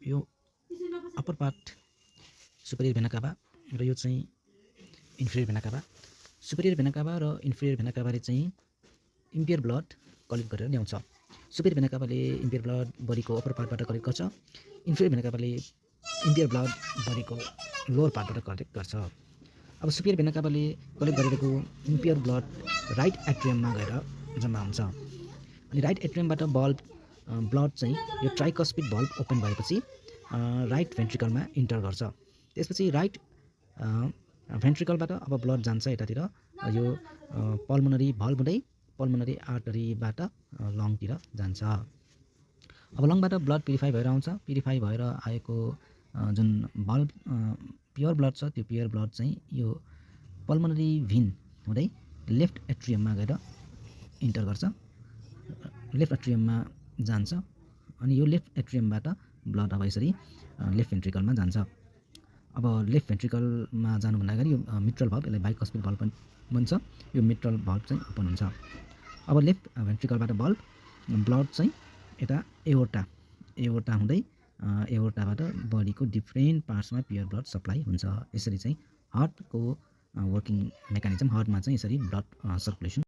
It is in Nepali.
यो अप्पर पार्ट सुपेरियर भेना काभा र यो चाहिँ इन्फेरियर भेना काभा। सुपेरियर भेना काभा र इन्फेरियर भेना काभाले चाहिँ इम्पियर ब्लड कलेक्ट गरेर ल्याउँछ। सुपेरियर भेना काभाले इम्पियर ब्लड बडीको अप्पर पार्टबाट कलेक्ट गर्छ। इन्फेरियर भेना काभाले इम्पियर ब्लड बडीको लोअर पार्टबाट कलेक्ट गर्छ। अब सुपेरियर भेना काभाले कलेक्ट गरेको इम्पियर ब्लड राइट एट्रियममा गएर जम्मा हुन्छ। अनि राइट एट्रियमबाट ब्लड चाहिँ यो ट्राइकस्पिड भल्भ ओपन भएपछि राइट भेन्ट्रिकलमा इन्टर गर्छ। त्यसपछि राइट भेन्ट्रिकलबाट अब ब्लड जान्छ यतातिर यो पल्मोनरी भल्भ हुँदै पल्मोनरी आर्टरीबाट लङतिर जान्छ। अब लङबाट ब्लड प्युरिफाई भएर आउँछ। प्युरिफाई भएर आएको जुन भल्भ प्योर ब्लड छ त्यो प्योर ब्लड चाहिँ यो पल्मोनरी भेन हुँदै लेफ्ट एट्रियममा गएर इन्टर गर्छ, लेफ्ट एट्रियममा जान्छ। अनि यो लेफ्ट एट्रियमबाट ब्लड अब यसरी लेफ्ट भेन्ट्रिकलमा जान्छ। अब लेफ्ट भेन्ट्रिकलमा जानुभन्दा अगाडि यो मिट्रल भल्भ, यसलाई बाइकस्पिड भल्भ भन्छ, यो मिट्रल भल्भ चाहिँ ओपन हुन्छ। अब लेफ्ट भेन्ट्रिकलबाट ब्लड चाहिँ यता एओर्टा हुँदै एओर्टाबाट बडीको डिफ्रेन्ट पार्ट्समा प्योर ब्लड सप्लाई हुन्छ। यसरी चाहिँ हार्टको वर्किङ मेकानिजम, हार्टमा चाहिँ यसरी ब्लड सर्कुलेसन